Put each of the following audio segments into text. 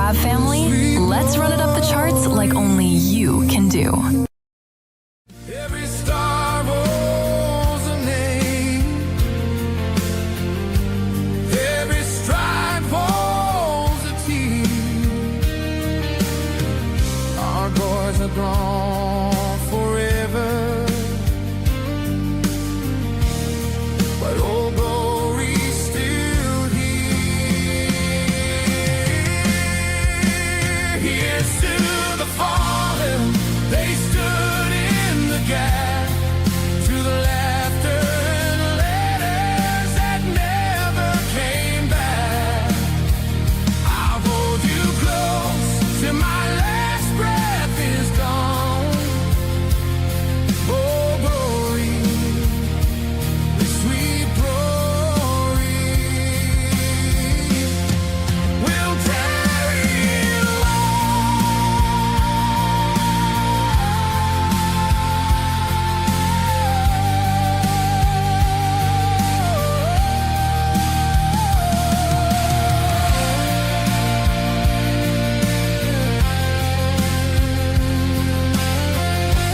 RAV family, let's run it up the charts like only you can do. Every star holds a name. Every stripe holds a team. Our boys are gone forever, but old glory's still here. Here's to the fallen. They stood in the gap, to the laughter and letters that never came back. I'll hold you close till my last breath is gone. Oh, glory, the sweet glory, will tarry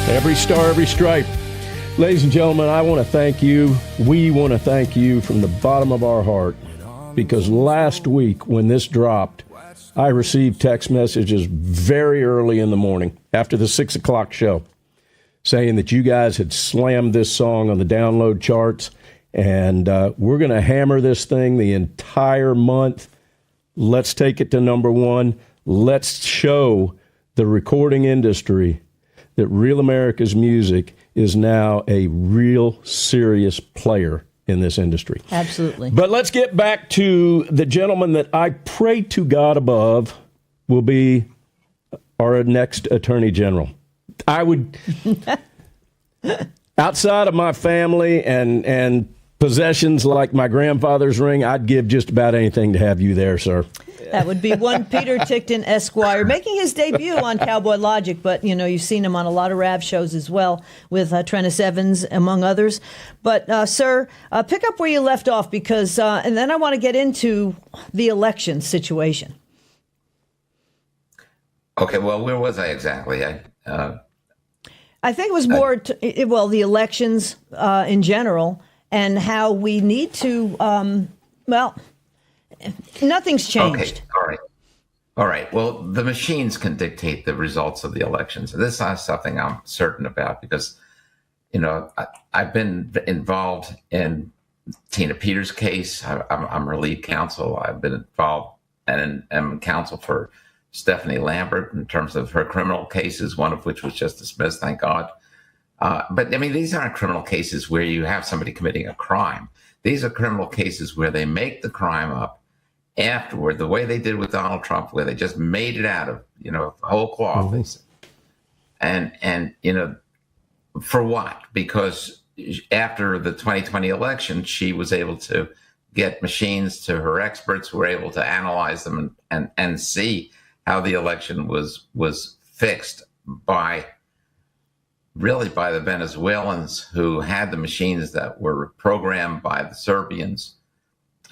Every star, every stripe. Ladies and gentlemen, I want to thank you. We want to thank you from the bottom of our heart, because last week when this dropped, I received text messages very early in the morning after the 6 o'clock show saying that you guys had slammed this song on the download charts, and we're going to hammer this thing the entire month. Let's take it to number one. Let's show the recording industry that Real America's Music is now a real serious player in this industry. Absolutely. But let's get back to the gentleman that I pray to God above will be our next Attorney General. I would, outside of my family and possessions like my grandfather's ring, I'd give just about anything to have you there, sir. That would be one Peter Tickton, Esquire, making his debut on Cowboy Logic. But, you know, you've seen him on a lot of RAV shows as well with Trennis Evans, among others. But, sir, pick up where you left off, because and then I want to get into the election situation. Okay, well, where was I exactly? I think it was more, the elections in general, and how we need to, nothing's changed. Okay, all right. Well, the machines can dictate the results of the elections. This is something I'm certain about because, you know, I've been involved in Tina Peters' case. I'm her lead counsel. I've been involved and am counsel for Stephanie Lambert in terms of her criminal cases, one of which was just dismissed, thank God. But, I mean, these aren't criminal cases where you have somebody committing a crime. These are criminal cases where they make the crime up afterward, the way they did with Donald Trump, where they just made it out of, you know, whole cloth. Mm-hmm. And, you know, for what? Because after the 2020 election, she was able to get machines to her experts who were able to analyze them and see how the election was fixed by the Venezuelans who had the machines that were programmed by the Serbians.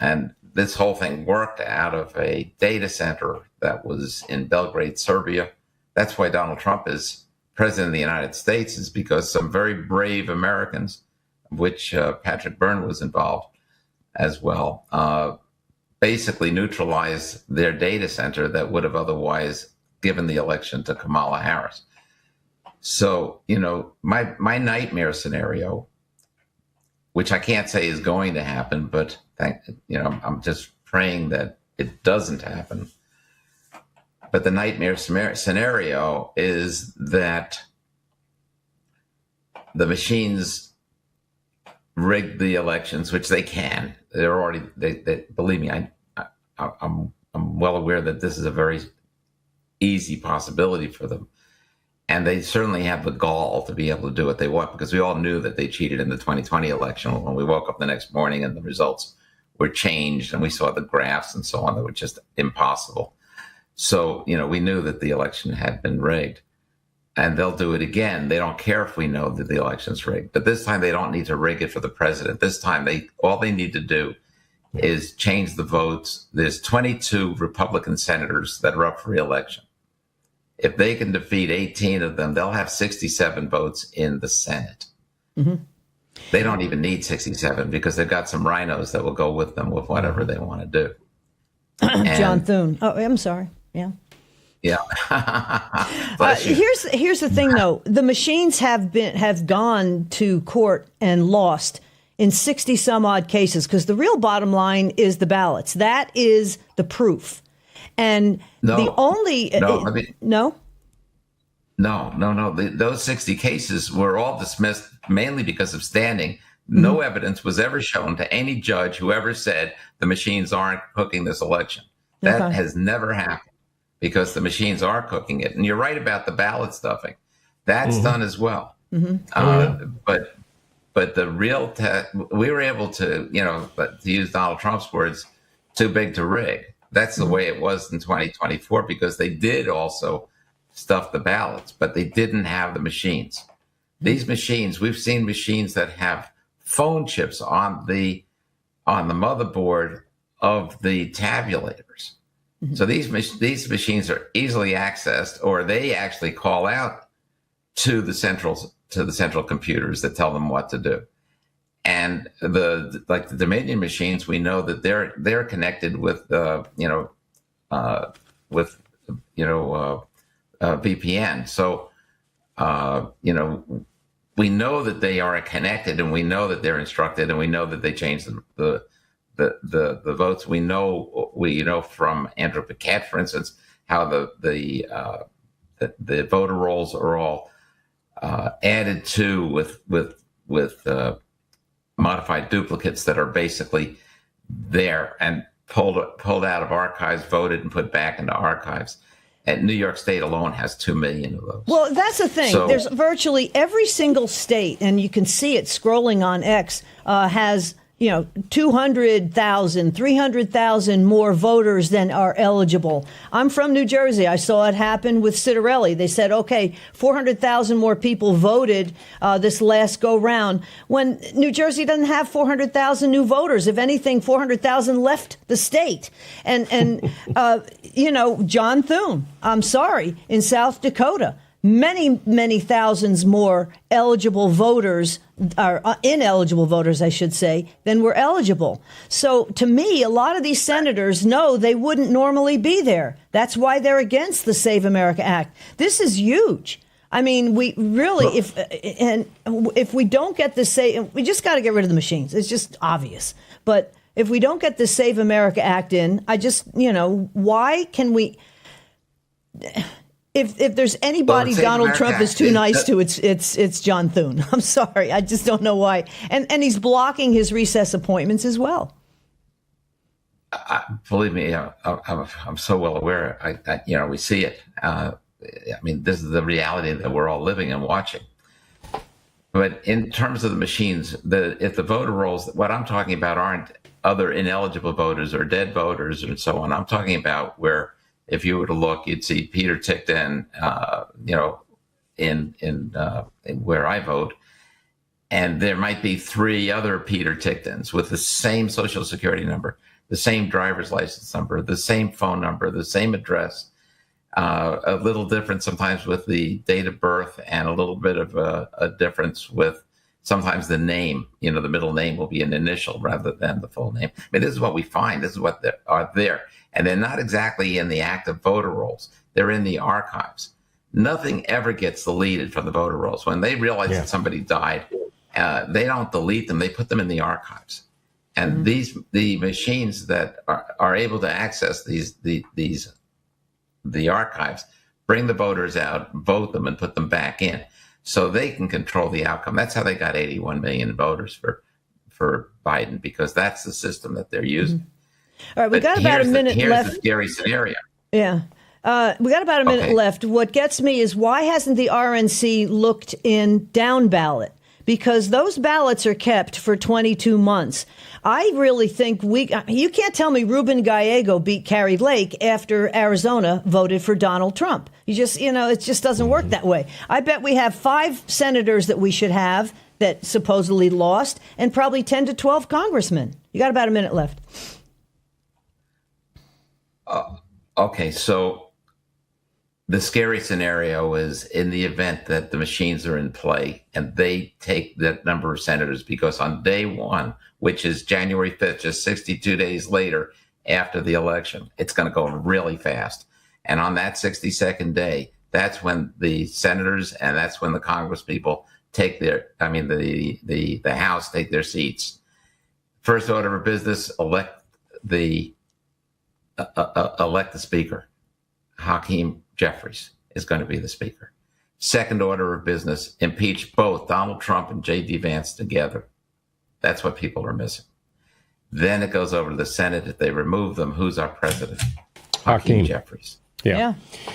And this whole thing worked out of a data center that was in Belgrade, Serbia. That's why Donald Trump is president of the United States, is because some very brave Americans, of which Patrick Byrne was involved as well, basically neutralized their data center that would have otherwise given the election to Kamala Harris. So, you know, my nightmare scenario, which I can't say is going to happen, but I'm just praying that it doesn't happen. But the nightmare scenario is that the machines rig the elections, which they can. They're already. They believe me. I'm well aware that this is a very easy possibility for them. And they certainly have the gall to be able to do what they want, because we all knew that they cheated in the 2020 election when we woke up the next morning and the results were changed and we saw the graphs and so on that were just impossible. So, you know, we knew that the election had been rigged, and they'll do it again. They don't care if we know that the election's rigged, but this time they don't need to rig it for the president. This time all they need to do is change the votes. There's 22 Republican senators that are up for re-election. If they can defeat 18 of them, they'll have 67 votes in the Senate. They don't even need 67 because they've got some rhinos that will go with them with whatever they want to do. John Thune. Oh, I'm sorry. Yeah. Yeah. Bless you. Here's the thing, though. The machines have gone to court and lost in 60 some odd cases because the real bottom line is the ballots. That is the proof. And the only no. Those 60 cases were all dismissed mainly because of standing. No evidence was ever shown to any judge who ever said the machines aren't cooking this election. That has never happened because the machines are cooking it. And you're right about the ballot stuffing. That's done as well. But the real we were able to, to use Donald Trump's words, too big to rig. That's the way it was in 2024 because they did also stuff the ballots, but they didn't have the machines. These machines, we've seen machines that have phone chips on the motherboard of the tabulators. So these machines are easily accessed, or they actually call out to the central computers that tell them what to do. And the Dominion machines, we know that they're connected with VPN. So we know that they are connected, and we know that they're instructed, and we know that they change the votes. We know from Andrew Paquette, for instance, how the voter rolls are all added to with modified duplicates that are basically there and pulled out of archives, voted and put back into archives. And New York State alone has 2 million of those. Well, that's the thing. So, there's virtually every single state, and you can see it scrolling on X, has 200,000, 300,000 more voters than are eligible. I'm from New Jersey. I saw it happen with Citarelli. They said, okay, 400,000 more people voted this last go round, when New Jersey doesn't have 400,000 new voters. If anything, 400,000 left the state. And John Thune, I'm sorry, in South Dakota, many thousands more eligible voters, or ineligible voters, I should say, than were eligible. So to me, a lot of these senators know they wouldn't normally be there. That's why they're against the Save America Act. This is huge. I mean, we really, if we don't get the we just got to get rid of the machines. It's just obvious. But if we don't get the Save America Act in, I just, why can we? If there's anybody Donald Trump is too nice to, it's John Thune. I'm sorry, I just don't know why. And he's blocking his recess appointments as well. Believe me, I'm so well aware. We see it. This is the reality that we're all living and watching. But in terms of the machines, if the voter rolls, what I'm talking about aren't other ineligible voters or dead voters and so on. I'm talking about where, if you were to look, you'd see Peter Tickton, in where I vote, and there might be 3 other Peter Ticktons with the same social security number, the same driver's license number, the same phone number, the same address, a little difference sometimes with the date of birth, and a little bit of a difference with sometimes the name. The middle name will be an initial rather than the full name. This is what we find. This is what are there. And they're not exactly in the active voter rolls. They're in the archives. Nothing ever gets deleted from the voter rolls. When they realize that somebody died, they don't delete them. They put them in the archives. And the machines that are able to access the archives bring the voters out, vote them, and put them back in, so they can control the outcome. That's how they got 81 million voters for Biden, because that's the system that they're using. All right, we got about a minute left. Here's the scary scenario. Yeah. We got about a minute left. What gets me is, why hasn't the RNC looked in down ballot? Because those ballots are kept for 22 months. I really think you can't tell me Ruben Gallego beat Carrie Lake after Arizona voted for Donald Trump. It just doesn't work that way. I bet we have 5 senators that we should have that supposedly lost, and probably 10 to 12 congressmen. You got about a minute left. Okay, so the scary scenario is in the event that the machines are in play and they take that number of senators, because on day one, which is January 5th, just 62 days later after the election, it's going to go really fast. And on that 62nd day, that's when the senators and that's when the Congress people take their, the House take their seats. First order of business, elect the speaker. Hakeem Jeffries is going to be the speaker. Second order of business, impeach both Donald Trump and J.D. Vance together. That's what people are missing. Then it goes over to the Senate. If they remove them, who's our president? Hakeem Jeffries. Yeah.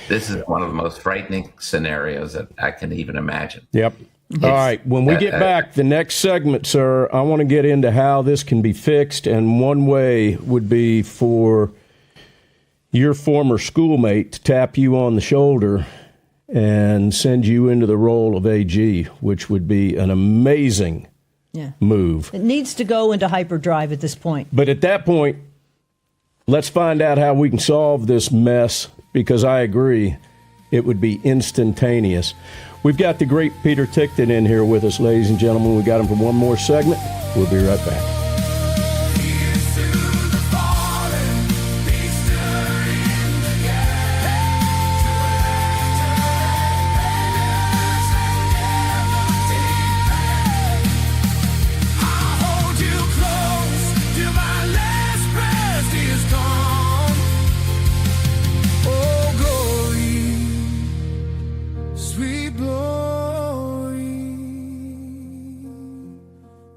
This is one of the most frightening scenarios that I can even imagine. Yep. All right. When we get back, the next segment, sir, I want to get into how this can be fixed. And one way would be for your former schoolmate to tap you on the shoulder and send you into the role of AG, which would be an amazing move. It needs to go into hyperdrive at this point. But at that point, let's find out how we can solve this mess, because I agree it would be instantaneous. We've got the great Peter Tickton in here with us, ladies and gentlemen. We got him for one more segment. We'll be right back.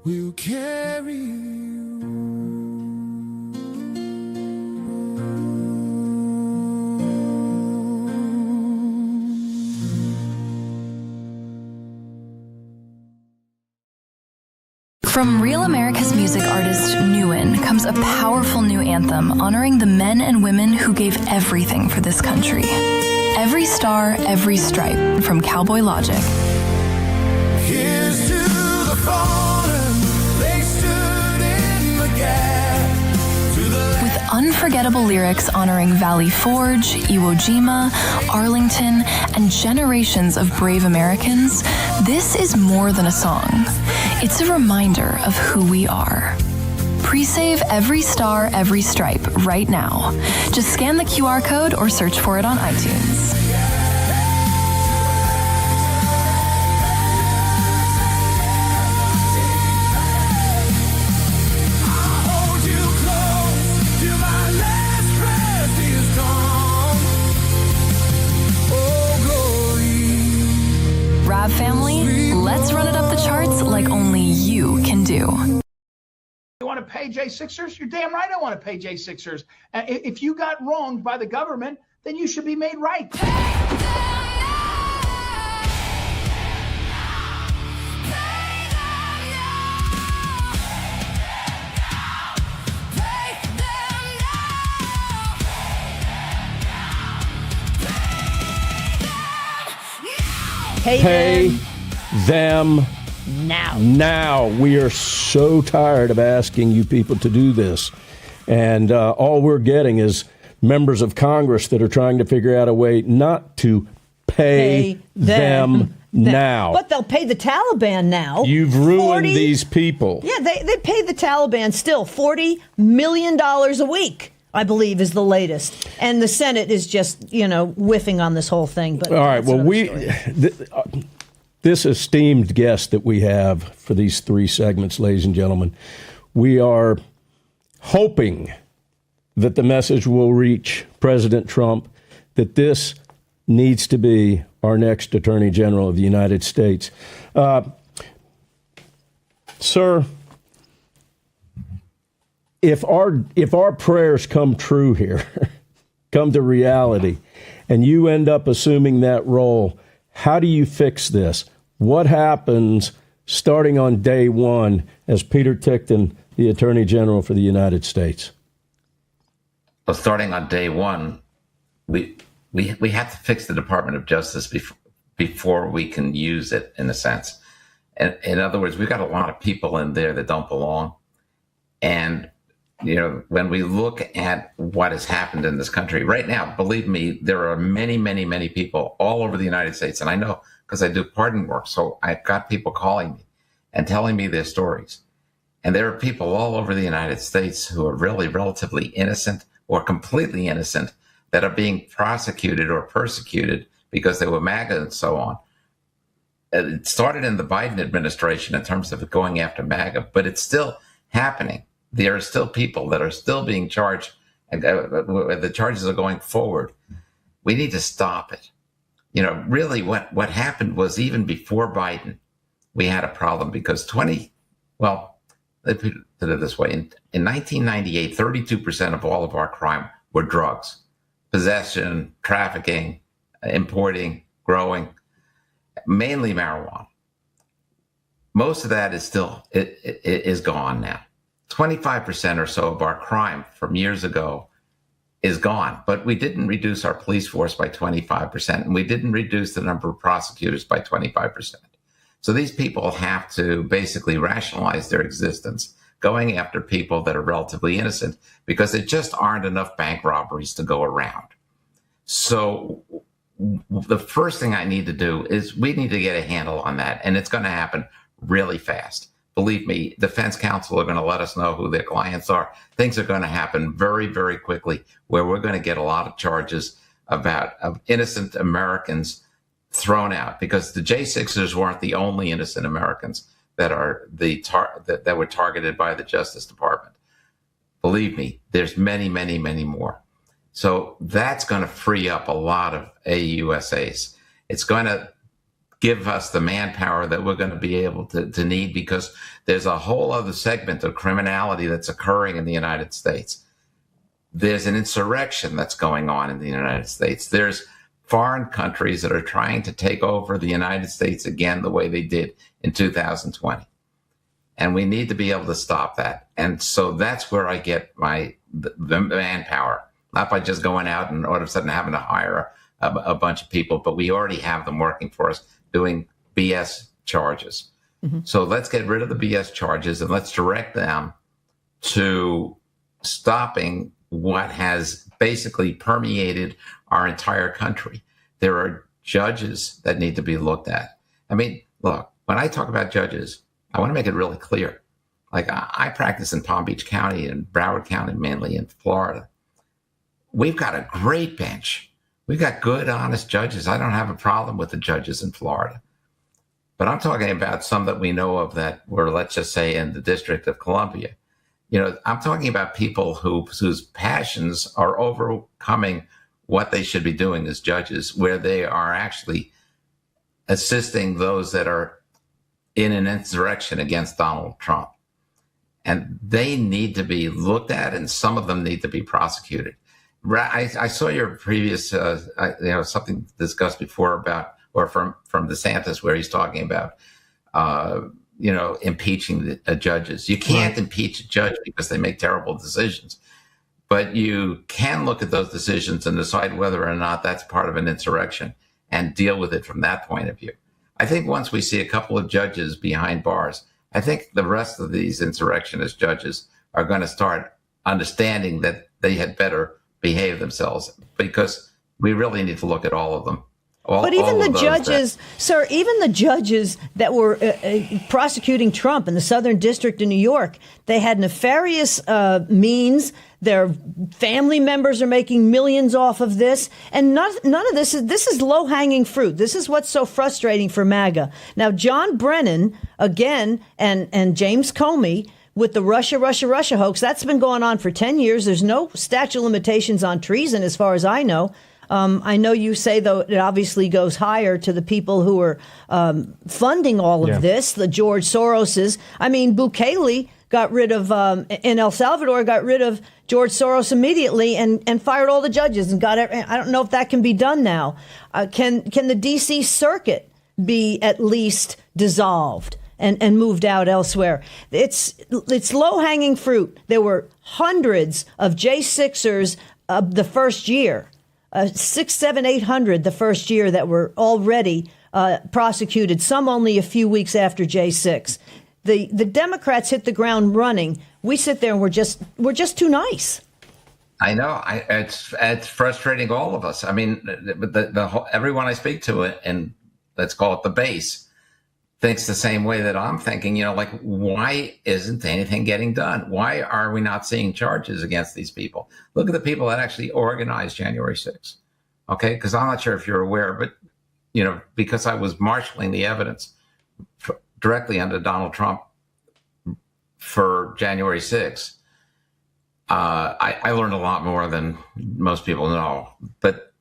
Will carry you. From Real America's music artist Newen comes a powerful new anthem honoring the men and women who gave everything for this country. Every Star, Every Stripe from Cowboy Logic. Here's to the fallen, they stood in the gap. With unforgettable lyrics honoring Valley Forge, Iwo Jima, Arlington, and generations of brave Americans, this is more than a song. It's a reminder of who we are. Pre-save Every Star, Every Stripe right now. Just scan the QR code or search for it on iTunes. RAV family, let's run it up the charts like only you can do. You want to pay J6ers? You're damn right I want to pay J6ers. If you got wronged by the government, then you should be made right. Pay them now. Now. We are so tired of asking you people to do this. And all we're getting is members of Congress that are trying to figure out a way not to pay them now. But they'll pay the Taliban now. You've ruined these people. Yeah, they pay the Taliban still $40 million a week, I believe, is the latest. And the Senate is just, whiffing on this whole thing. But all right, well, this esteemed guest that we have for these three segments, ladies and gentlemen, we are hoping that the message will reach President Trump that this needs to be our next Attorney General of the United States. Sir, if our prayers come true here, come to reality, and you end up assuming that role, how do you fix this? What happens starting on day one as Peter Tickton, the Attorney General for the United States? Well, starting on day one, we have to fix the Department of Justice before we can use it, in a sense. And in other words, we've got a lot of people in there that don't belong. And when we look at what has happened in this country right now, believe me, there are many, many, many people all over the United States. And I know because I do pardon work. So I've got people calling me and telling me their stories. And there are people all over the United States who are really relatively innocent or completely innocent that are being prosecuted or persecuted because they were MAGA and so on. It started in the Biden administration in terms of going after MAGA, but it's still happening. There are still people that are still being charged, and the charges are going forward. We need to stop it. Really what happened was even before Biden, we had a problem because they put it this way. In 1998, 32% of all of our crime were drugs, possession, trafficking, importing, growing, mainly marijuana. Most of that is still is gone now. 25% or so of our crime from years ago is gone, but we didn't reduce our police force by 25%, and we didn't reduce the number of prosecutors by 25%. So these people have to basically rationalize their existence going after people that are relatively innocent because there just aren't enough bank robberies to go around. So the first thing I need to do is we need to get a handle on that, and it's going to happen really fast. Believe me, defense counsel are going to let us know who their clients are. Things are going to happen very, very quickly where we're going to get a lot of charges of innocent Americans thrown out because the J6ers weren't the only innocent Americans that are that were targeted by the Justice Department. Believe me, there's many, many, many more. So that's going to free up a lot of AUSAs. It's going to give us the manpower that we're going to be able to need because there's a whole other segment of criminality that's occurring in the United States. There's an insurrection that's going on in the United States. There's foreign countries that are trying to take over the United States again the way they did in 2020. And we need to be able to stop that. And so that's where I get the manpower, not by just going out and all of a sudden having to hire a bunch of people, but we already have them working for us doing BS charges. Mm-hmm. So let's get rid of the BS charges and let's direct them to stopping what has basically permeated our entire country. There are judges that need to be looked at. I mean, look, when I talk about judges, I want to make it really clear. Like I practice in Palm Beach County and Broward County, mainly in Florida. We've got a great bench. We've got good, honest judges. I don't have a problem with the judges in Florida. But I'm talking about some that we know of that were, let's just say, in the District of Columbia. I'm talking about people whose passions are overcoming what they should be doing as judges, where they are actually assisting those that are in an insurrection against Donald Trump. And they need to be looked at, and some of them need to be prosecuted. I saw your previous, something discussed before about, or from DeSantis, where he's talking about, impeaching the judges. You can't impeach a judge because they make terrible decisions, but you can look at those decisions and decide whether or not that's part of an insurrection and deal with it from that point of view. I think once we see a couple of judges behind bars, I think the rest of these insurrectionist judges are going to start understanding that they had better behave themselves, because we really need to look at all of them. But even the judges, sir, even the judges that were prosecuting Trump in the Southern District in New York, they had nefarious means. Their family members are making millions off of this. And none of this is low-hanging fruit. This is what's so frustrating for MAGA. Now, John Brennan, again, and James Comey, with the Russia hoax, that's been going on for 10 years. There's no statute of limitations on treason, as far as I know. I know you say, though, it obviously goes higher to the people who are funding all of this, the George Soroses. I mean, Bukele got rid of, in El Salvador, got rid of George Soros immediately and fired all the judges and got it. I don't know if that can be done now. Can the D.C. Circuit be at least dissolved and moved out elsewhere? It's low-hanging fruit. There were hundreds of J6ers the first year. 600, 700, 800 the first year that were already prosecuted, some only a few weeks after J6. the Democrats hit the ground running. We sit there and we're just too nice. I know. It's frustrating all of us. I mean, everyone I speak to, and let's call it the base, thinks the same way that I'm thinking. Like, why isn't anything getting done? Why are we not seeing charges against these people? Look at the people that actually organized January 6th. Okay, because I'm not sure if you're aware, but because I was marshaling the evidence directly under Donald Trump for January 6th. I learned a lot more than most people know, but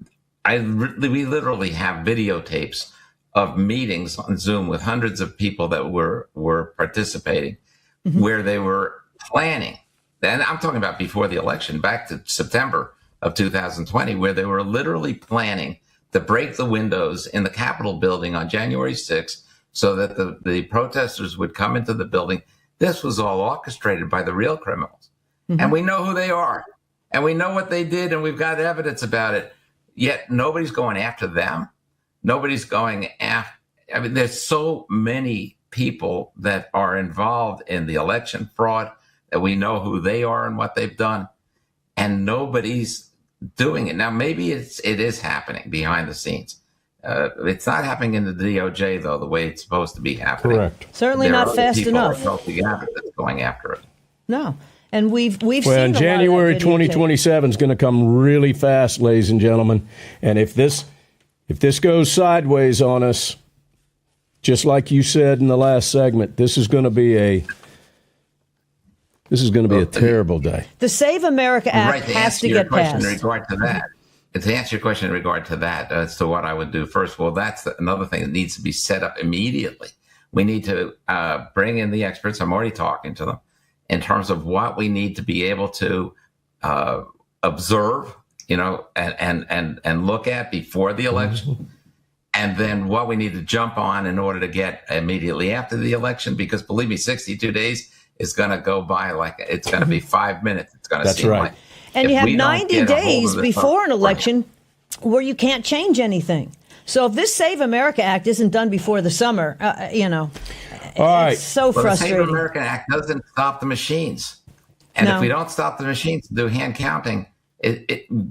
we literally have videotapes of meetings on Zoom with hundreds of people that were participating, where they were planning. And I'm talking about before the election, back to September of 2020, where they were literally planning to break the windows in the Capitol building on January 6th so that the protesters would come into the building. This was all orchestrated by the real criminals. And we know who they are, and we know what they did, and we've got evidence about it. Yet nobody's going after them. Nobody's going after. I mean, there's so many people that are involved in the election fraud that we know who they are and what they've done, and nobody's doing it. Now, maybe it is happening behind the scenes. It's not happening in the DOJ, though, the way it's supposed to be happening. Correct. Certainly not fast enough. People are going after it. No. And we've seen and January 2027 is going to come really fast, ladies and gentlemen. And if this goes sideways on us, just like you said in the last segment, this is going to be a terrible day. The Save America Act has to get passed. In regard to that, to answer your question in regard to that, as to what I would do first, well, that's another thing that needs to be set up immediately. We need to bring in the experts. I'm already talking to them, in terms of what we need to be able to observe, and look at before the election, and then what we need to jump on in order to get immediately after the election. Because believe me, 62 days is going to go by like it's going to be 5 minutes. It's going to seem right. like. And you have 90 days before an election where you can't change anything. So if this Save America Act isn't done before the summer, All right. It's so frustrating. The Save America Act doesn't stop the machines. And if we don't stop the machines to do hand counting,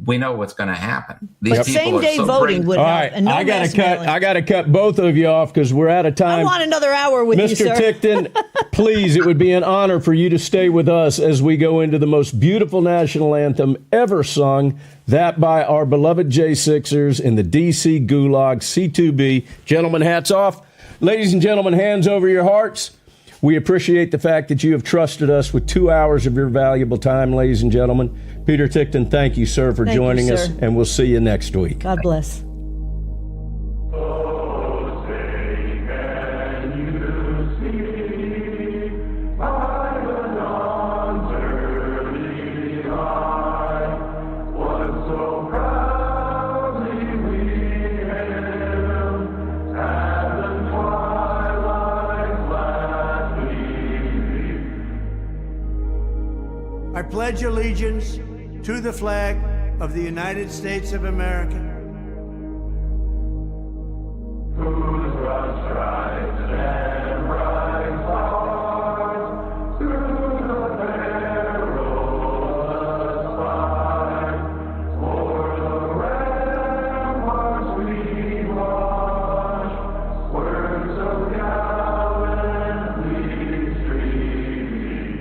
we know what's going to happen. These but same-day voting would help. All right, no I got to cut both of you off because we're out of time. I want another hour with you, sir. Mr. Tickton, please, it would be an honor for you to stay with us as we go into the most beautiful national anthem ever sung, that by our beloved J6ers in the D.C. Gulag C2B. Gentlemen, hats off. Ladies and gentlemen, hands over your hearts. We appreciate the fact that you have trusted us with 2 hours of your valuable time, ladies and gentlemen. Peter Tickton, thank you, sir, for joining us, and we'll see you next week. God bless. I pledge allegiance to the flag of the United States of America. Whose broad stripes and bright stars through the perilous fight, o'er the ramparts we march, words of gallantly stream.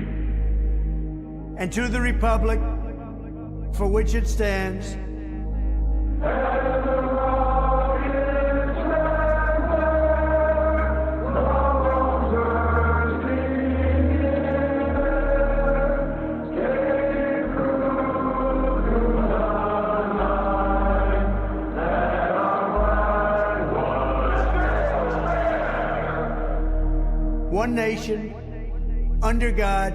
And to the republic for which it stands, one nation, under God,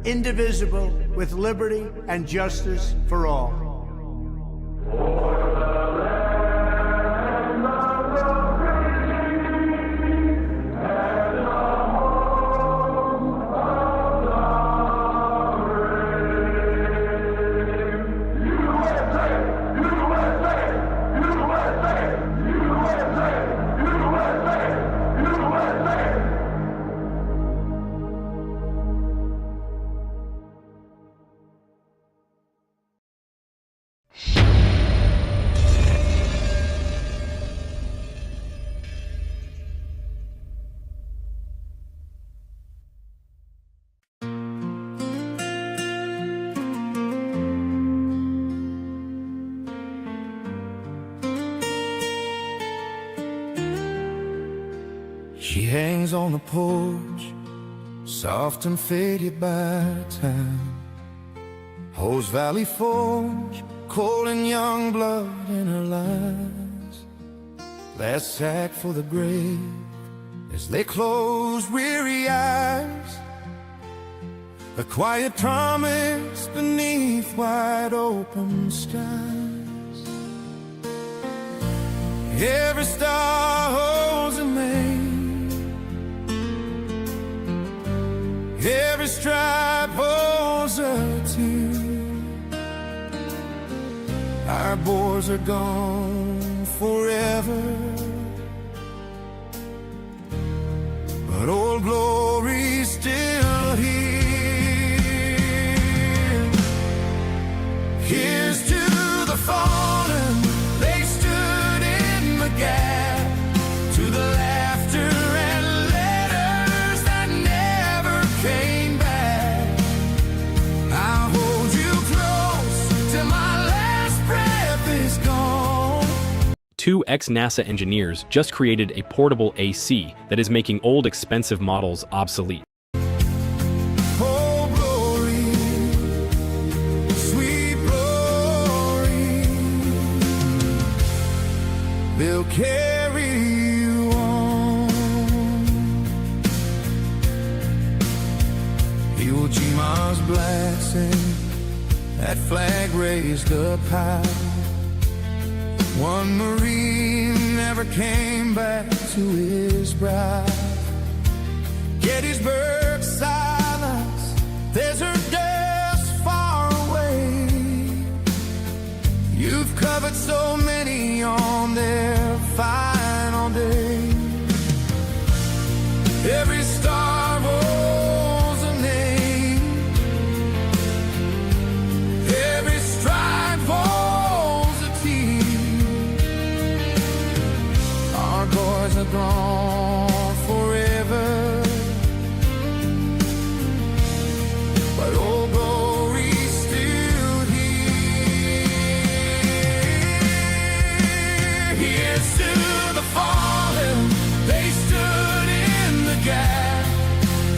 indivisible, with liberty and justice for all. She hangs on the porch, soft and faded by time. Holds Valley Forge, cold and young blood in her lines. Last sack for the grave as they close weary eyes. A quiet promise beneath wide open skies. Every star holds a name, every stripe holds a tear. Our boys are gone forever, but old glory's still here. Here's to the fallen, they stood in the gap. To the laughter and letters that never came back. I'll hold you close till my last breath is gone. Two ex-NASA engineers just created a portable AC that is making old expensive models obsolete. Oh, glory, sweet glory, they'll carry you on. Iwo Jima's blessing, that flag raised up high. One Marine never came back to his bride. Gettysburg silence, desert deaths far away. You've covered so many on their final day. Every star holds a name, every stripe holds a tear. Our boys are gone forever, but old glory's still here. Here's to the fallen, they stood in the gap.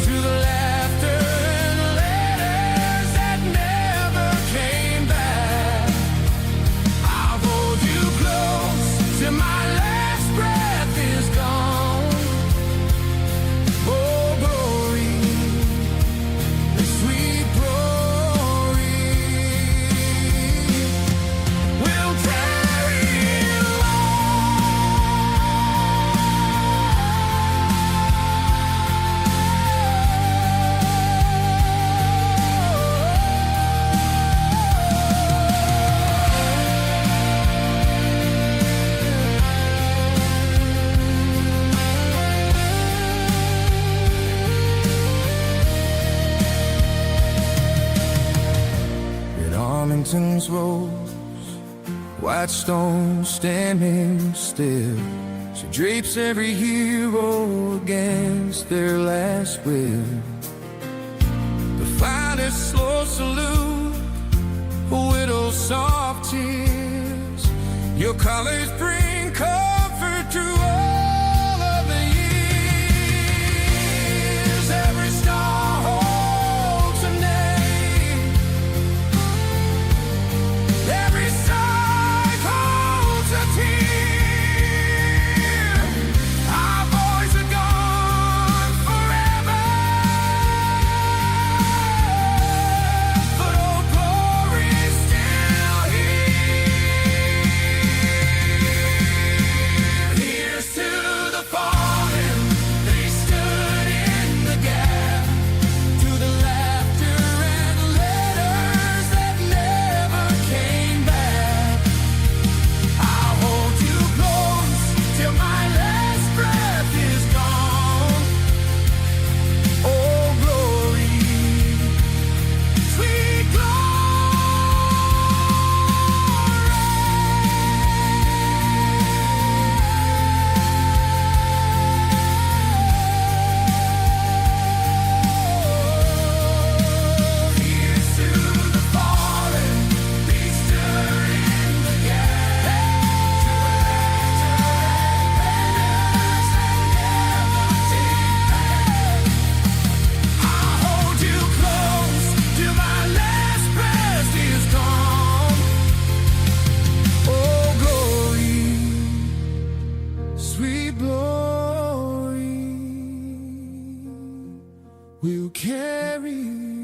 To the laughter and letters that never came back. I'll hold you close till my last breath is gone. Oh, glory, the sweet glory will carry you in Arlington's rose, white stone standing still. She drapes every hero against their last will. The finest slow salute, a widow's soft tears. Your colors bring comfort through all of the years. Every star holds a name, every side holds a tear. Our boys are gone forever, but old glory's still here. carry